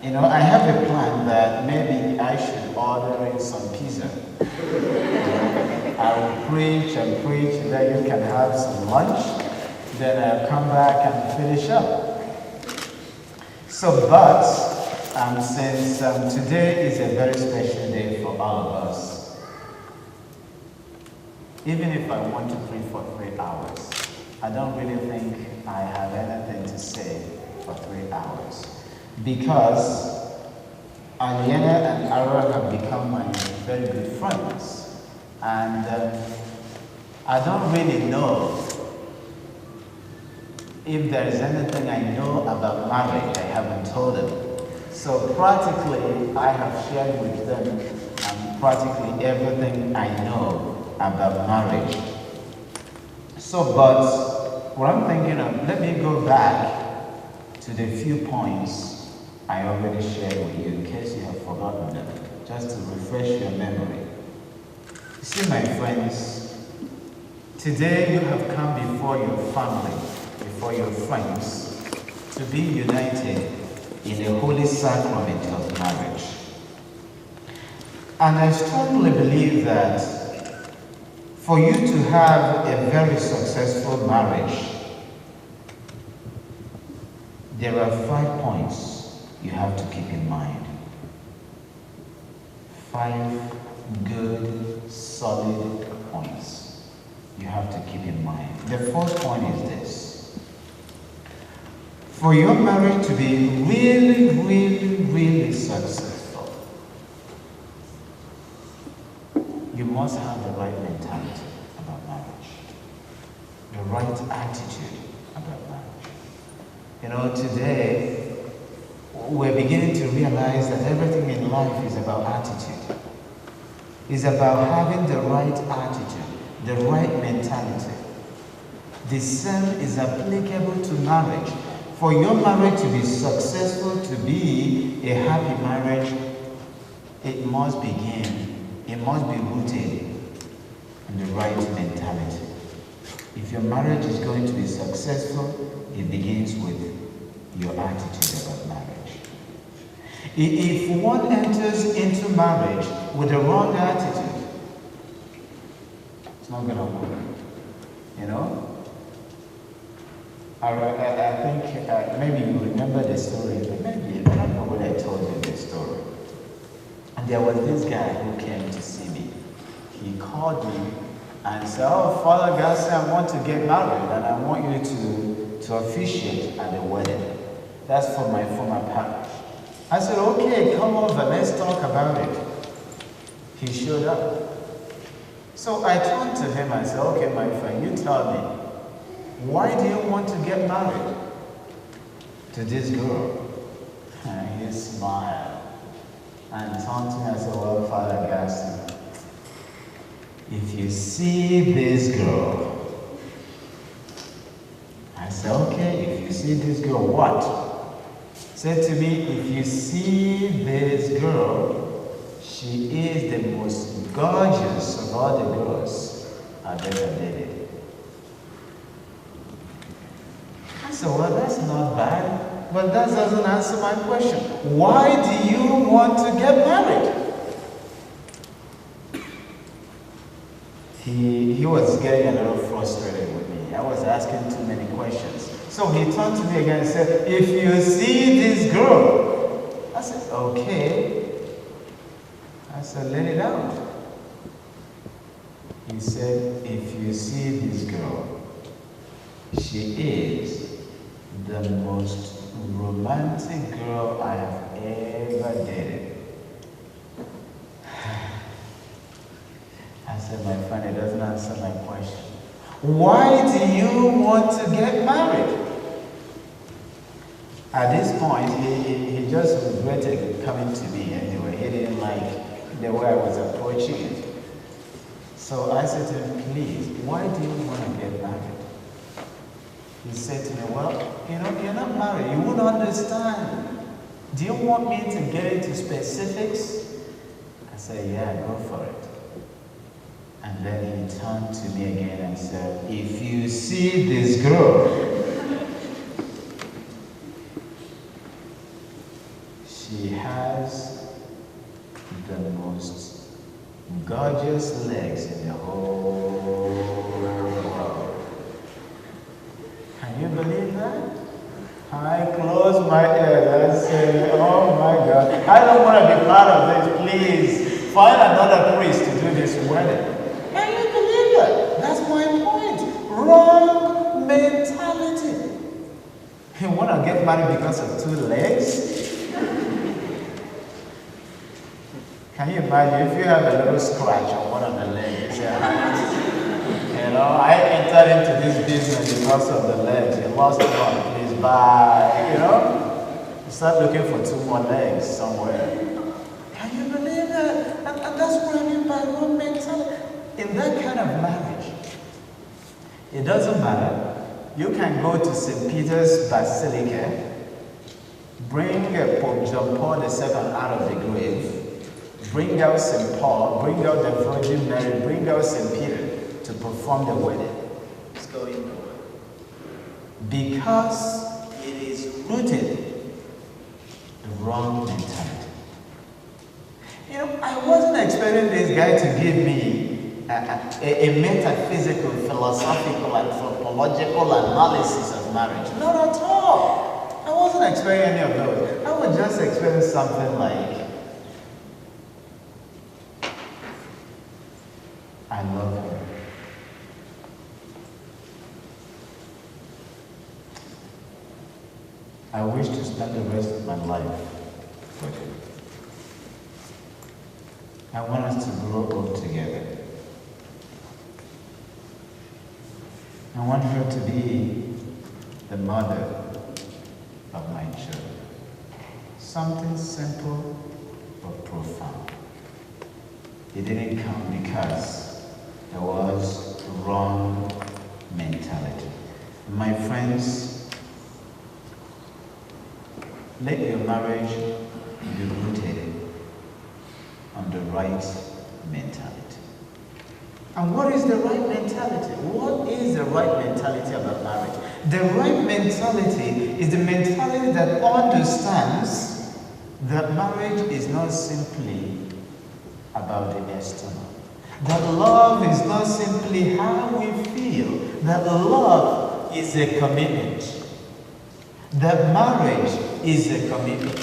You know, I have a plan that maybe I should order in some pizza. I will preach and preach, then you can have some lunch, then I'll come back and finish up. So, but since today is a very special day for all of us, even if I want to preach for 3 hours, I don't really think I have anything to say for 3 hours. Because Aliena and Ara have become my very good friends. And I don't really know if there is anything I know about marriage I haven't told them. So practically, I have shared with them practically everything I know about marriage. So, but what I'm thinking of, let me go back to the few points I already shared with you in case you have forgotten them, just to refresh your memory. You see, my friends, today you have come before your family, before your friends, to be united in the holy sacrament of marriage. And I strongly believe that for you to have a very successful marriage, there are 5 points you have to keep in mind. 5 good, solid points you have to keep in mind. The first point is this. For your marriage to be really, really, really successful, you must have the right mentality about marriage, the right attitude about marriage. You know, today, we're beginning to realize that everything in life is about attitude. It's about having the right attitude, the right mentality. The same is applicable to marriage. For your marriage to be successful, to be a happy marriage, it must be rooted in the right mentality. If your marriage is going to be successful, it begins with your attitude about marriage. If one enters into marriage with the wrong attitude, it's not going to work. You know? I think maybe you remember the story, but maybe I don't know whether I told you this story. And there was this guy who came to see me. He called me and said, "Oh, Father God said I want to get married and I want you to officiate at the wedding. That's for my former partner." I said, "Okay, come over, let's talk about it." He showed up. So I turned to him and said, "Okay, my friend, you tell me, why do you want to get married to this girl?" And he smiled and turned to me and said, "Well, Father Gaston, if you see this girl," I said, "Okay, if you see this girl, what?" Said to me, "If you see this girl, she is the most gorgeous of all the girls I've ever dated." I said, "Well, that's not bad, but that doesn't answer my question. Why do you want to get married?" He was getting a little frustrated with me. I was asking too many questions. So he turned to me again and said, "If you see this girl," I said, "Okay." I said, "Let it out." He said, "If you see this girl, she is the most romantic girl I have ever dated." I said, "My friend, it doesn't answer my question. Why do you want to get married?" At this point, he just regretted coming to me anyway. He didn't like the way I was approaching it. So I said to him, "Please, why do you want to get married?" He said to me, "Well, you know, you're not married. You wouldn't understand. Do you want me to get into specifics?" I said, "Yeah, go for it." And then he turned to me again and said, "If you see this girl, she She has the most gorgeous legs in the whole world. Can you believe that? I close my ears and say, oh my God, I don't want to be part of this. Please find another priest to do this wedding. Can you believe that? That's my point. Wrong mentality. You want to get married because of 2 legs? Can you imagine if you have a little scratch on one of the legs? You know, I entered into this business because of the legs. You lost one, please bye. You know, you start looking for 2 more legs somewhere. Can you believe that? And that's what I mean by wrong mentality. In that kind of marriage, it doesn't matter. You can go to St. Peter's Basilica, bring Pope John Paul II out of the grave, bring out St. Paul, bring out the Virgin Mary, bring out St. Peter to perform the wedding. It's going nowhere. Because it is rooted in the wrong mentality. You know, I wasn't expecting this guy to give me a metaphysical, philosophical, anthropological analysis of marriage. Not at all. I wasn't expecting any of those. I was just expecting something like, I love her. I wish to spend the rest of my life with her. I want us to grow old together. I want her to be the mother of my children. Something simple but profound. It didn't come because there was wrong mentality. My friends, let your marriage be rooted on the right mentality. And what is the right mentality? What is the right mentality about marriage? The right mentality is the mentality that understands that marriage is not simply about the external. That love is not simply how we feel. That love is a commitment. That marriage is a commitment.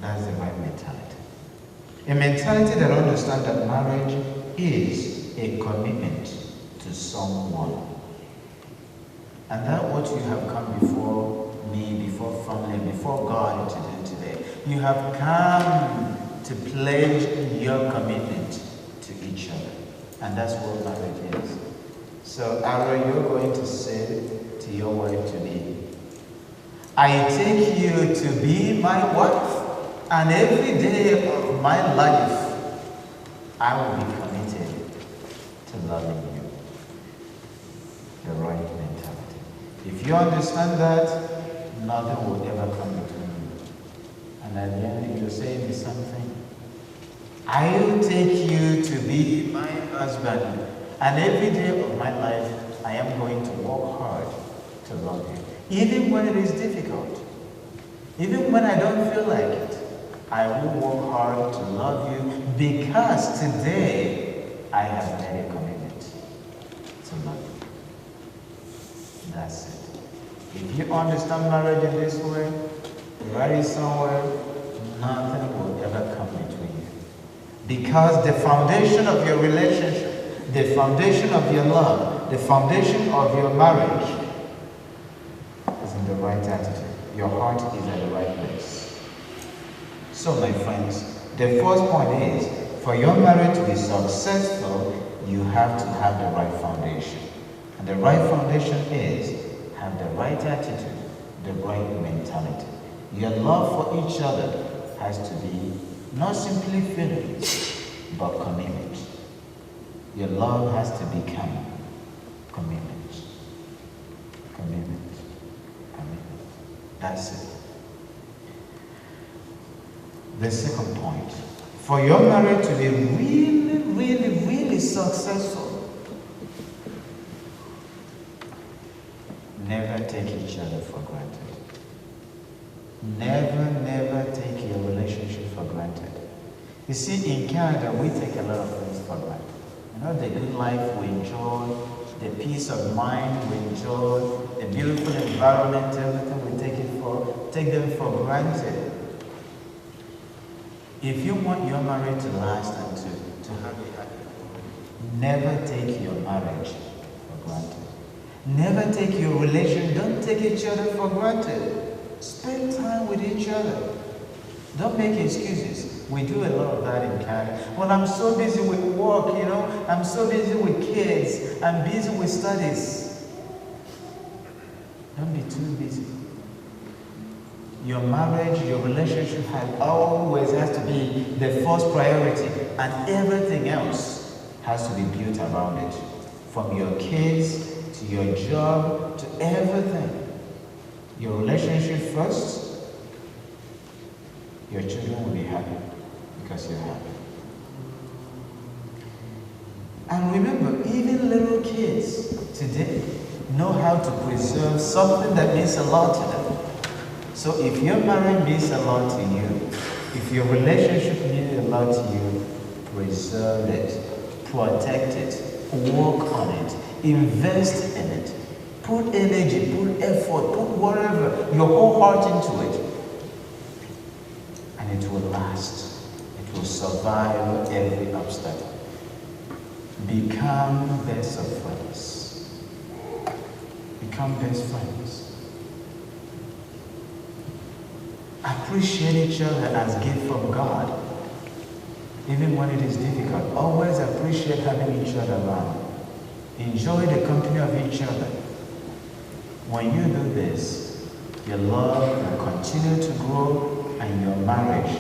That's the right mentality. A mentality that understands that marriage is a commitment to someone. And that what you have come before me, before family, before God to do today. You have come to pledge your commitment to each other. And that's what marriage is. So, Aaron, you're going to say to your wife to be, I take you to be my wife, and every day of my life, I will be committed to loving you. The right mentality. If you understand that, nothing will ever come between you. And at the end, you're saying me something. I will take you to be my husband, and every day of my life, I am going to work hard to love you. Even when it is difficult, even when I don't feel like it, I will work hard to love you because today I have made a commitment to love you. That's it. If you understand marriage in this way, very somewhere, nothing will ever come between you. Because the foundation of your relationship, the foundation of your love, the foundation of your marriage is in the right attitude. Your heart is at the right place. So, my friends, the first point is, for your marriage to be successful, you have to have the right foundation. And the right foundation is, have the right attitude, the right mentality. Your love for each other has to be not simply feelings, but commitment. Your love has to become commitment. Commitment. Commitment. That's it. The second point, for your marriage to be really, really, really successful, never take each other for granted. Never, never take your relationship for granted. You see, in Canada, we take a lot of things for granted. You know, the good life we enjoy, the peace of mind we enjoy, the beautiful environment, everything we take them for granted. If you want your marriage to last and to have a happy home, never take your marriage for granted. Never take your relation, don't take each other for granted. Spend time with each other. Don't make excuses. We do a lot of that in Canada. Well, I'm so busy with work, you know. I'm so busy with kids. I'm busy with studies. Don't be too busy. Your marriage, your relationship always has to be the first priority, and everything else has to be built around it. From your kids, to your job, to everything. Your relationship first, your children will be happy because you're happy. And remember, even little kids today know how to preserve something that means a lot to them. So if your marriage means a lot to you, if your relationship means a lot to you, preserve it, protect it, work on it, invest in it, put energy, put effort, put whatever, your whole heart into it. And it will last. It will survive every obstacle. Become best of friends. Become best friends. Appreciate each other as a gift from God. Even when it is difficult, always appreciate having each other around. Enjoy the company of each other. When you do this, your love will continue to grow and your marriage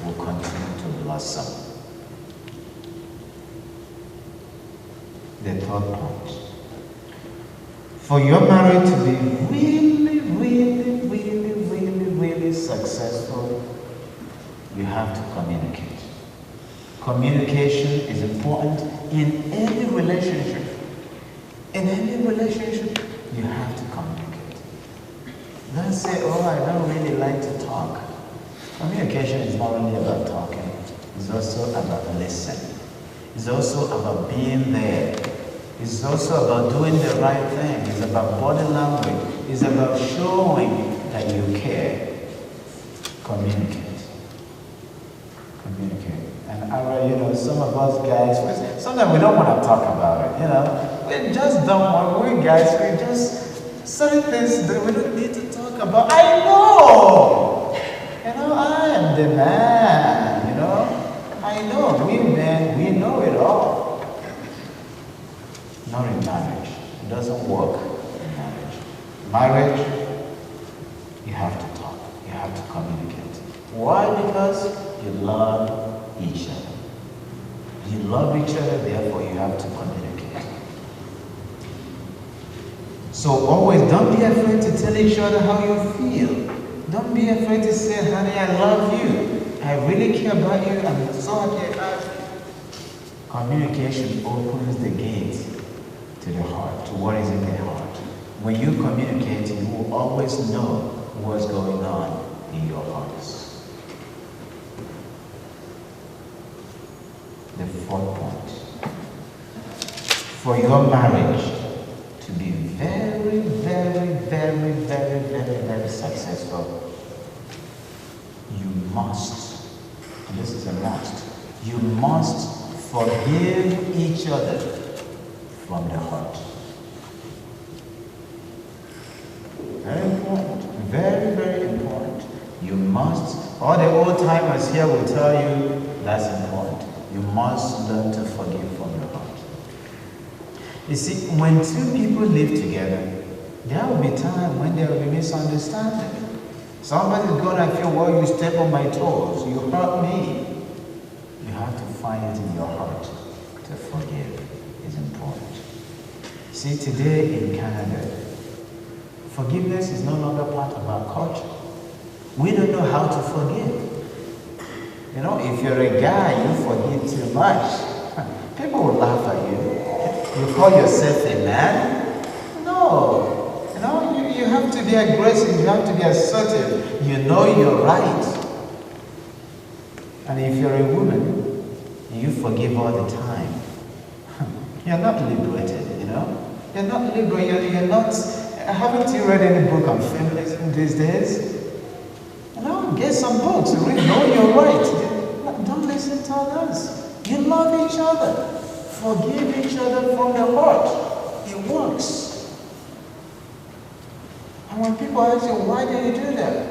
will continue to blossom. The third point. For your marriage to be really successful, you have to communicate. Communication is important in any relationship. In any relationship, you have to communicate. Don't say, oh, I don't really like to talk. Communication is not only about talking, it's also about listening. It's also about being there. It's also about doing the right thing. It's about body language. It's about showing that you care. Communicate. Communicate. And some of us guys, sometimes we don't want to talk about it, We just don't want, we guys, we just, certain things that we don't need to talk about. I know! I am the man, I know, we men, we know it all. Not in marriage. It doesn't work in marriage. Marriage, you have to talk. You have to communicate. Why? Because you love each other. You love each other, therefore you have to communicate. So always don't be afraid to tell each other how you feel. Don't be afraid to say, honey, I love you. I really care about you. I'm so happy about you. Communication opens the gate to the heart, to what is in the heart. When you communicate, you will always know what's going on in your hearts. The fourth point. For your marriage to be very, very, very, very, very, very successful, you must, and this is a must, you must forgive each other from the heart. Very important. Very, very important. You must, all the old timers here will tell you that's important. You must learn to forgive from your heart. You see, when two people live together, there will be times when there will be misunderstanding. Somebody's gonna feel, well, you step on my toes, you hurt me. You have to find it in your heart to forgive. It's important. See, today in Canada, forgiveness is no longer part of our culture. We don't know how to forgive. If you're a guy, you forgive too much. People will laugh at you. You call yourself a man? No. You have to be aggressive, you have to be assertive. You know you're right. And if you're a woman, you forgive all the time. You're not liberated, you know? You're not liberated, you're not... Haven't you read any book on feminism these days? No, get some books, read, know you're right. Don't listen to others. You love each other. Forgive each other from the heart. It works. And when people ask you, why do you do that?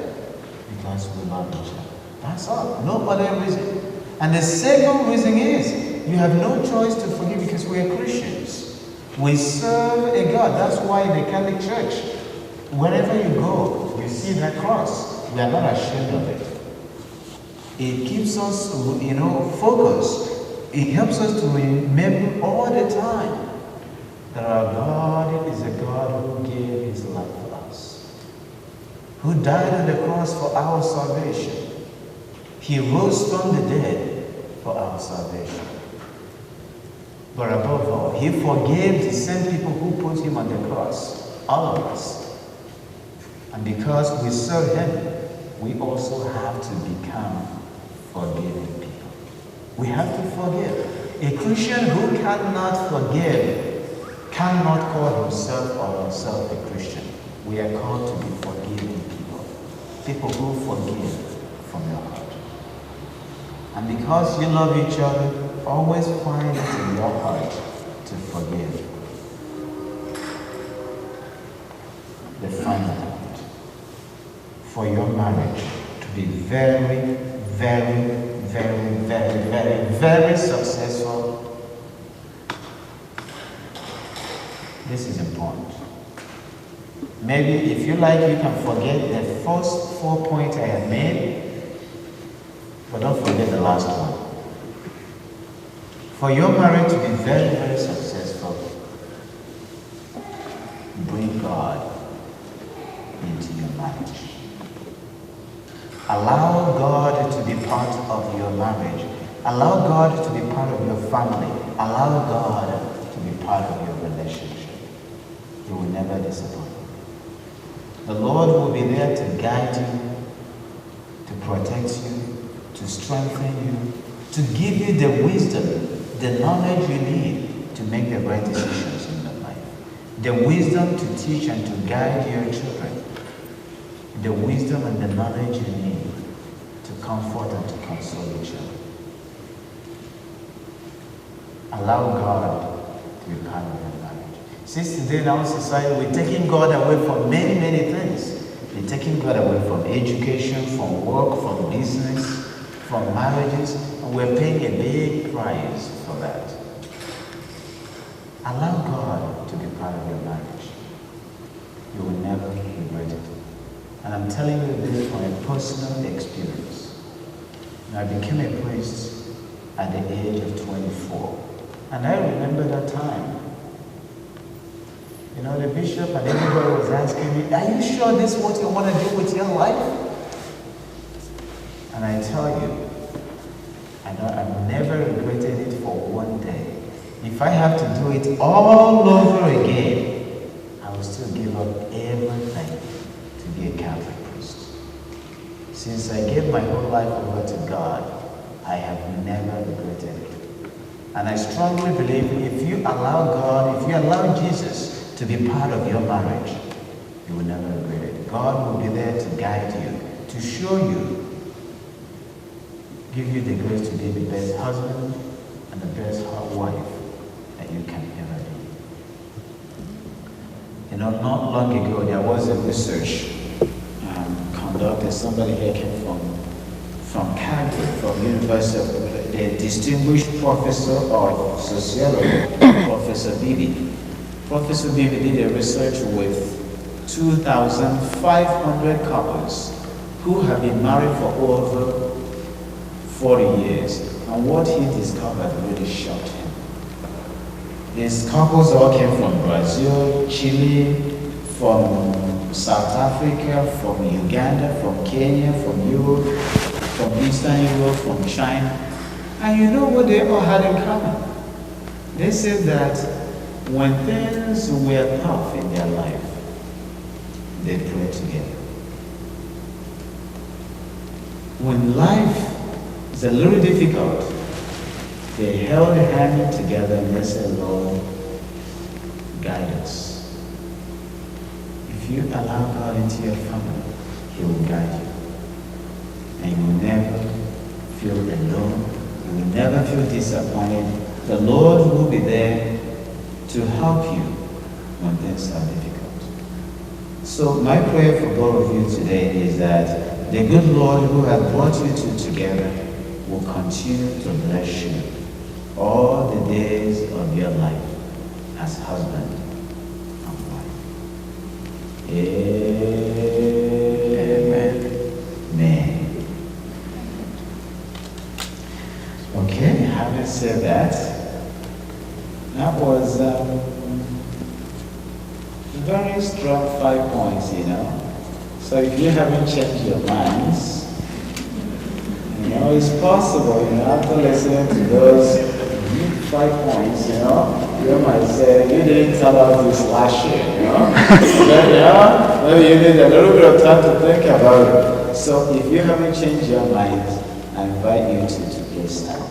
Because we love each other. That's all. No other reason. And the second reason is, you have no choice to forgive because we are Christians. We serve a God. That's why in the Catholic Church, wherever you go, you see that cross. We are not ashamed of it. It keeps us, focused. It helps us to remember all the time that our God is a God who gave his life for us, who died on the cross for our salvation. He rose from the dead for our salvation. But above all, he forgave the same people who put him on the cross, all of us. And because we serve him, we also have to become forgiving people. We have to forgive. A Christian who cannot forgive cannot call himself or herself a Christian. We are called to be forgiving people. People who forgive from your heart. And because you love each other, always find it in your heart to forgive. The final point. For your marriage to be very, very, very, very, very, very successful, this is important. Maybe if you like, you can forget the first 4 points I have made, but don't forget the last one. For your marriage to be very, very successful, bring God into your marriage. Allow God to be part of your marriage. Allow God to be part of your family. Allow God to be part of your relationship. He will never disappoint you. The Lord will be there to guide you, to protect you, to strengthen you, to give you the wisdom, the knowledge you need to make the right decisions in your life. The wisdom to teach and to guide your children. The wisdom and the knowledge you need to comfort and to console each other. Allow God to be part of your marriage. Since today in our society, we're taking God away from many, many things. We're taking God away from education, from work, from business, from marriages, and we're paying a big price for that. Allow God to be part of your marriage. You will never regret it. And I'm telling you this from a personal experience. I became a priest at the age of 24. And I remember that time. The bishop and everybody was asking me, are you sure this is what you want to do with your life? And I tell you, I've never regretted it for one day. If I have to do it all over again, I will still give up everything to be a Catholic priest. Since I gave my whole life over to God, I have never regretted it. And I strongly believe if you allow God, if you allow Jesus to be part of your marriage, you will never regret it. God will be there to guide you, to show you, give you the grace to be the best husband and the best wife that you can ever be. Not long ago, there was a research conducted. Somebody here came from Cambridge, from University of the distinguished professor of sociology, Professor Bibi. Professor Bibi did a research with 2,500 couples who have been married for over 40 years. And what he discovered really shocked him. These couples all came from Brazil, Chile, from South Africa, from Uganda, from Kenya, from Europe, from Eastern Europe, from China. And you know what they all had in common? They said that when things were tough in their life, they pray together. When life is a little difficult, they held hand together and they said, Lord, guide us. If you allow God into your family, He will guide you. And you will never feel alone. You will never feel disappointed. The Lord will be there to help you when things are difficult. So my prayer for both of you today is that the good Lord who has brought you two together will continue to bless you all the days of your life as husband and wife. Amen. Amen. Okay, having said that was very strong 5 points, So if you haven't changed your minds, it's possible, after listening to those 5 points, you might say, you didn't tell us this last year, Then, maybe you need a little bit of time to think about it. So if you haven't changed your minds, I invite you to please stand.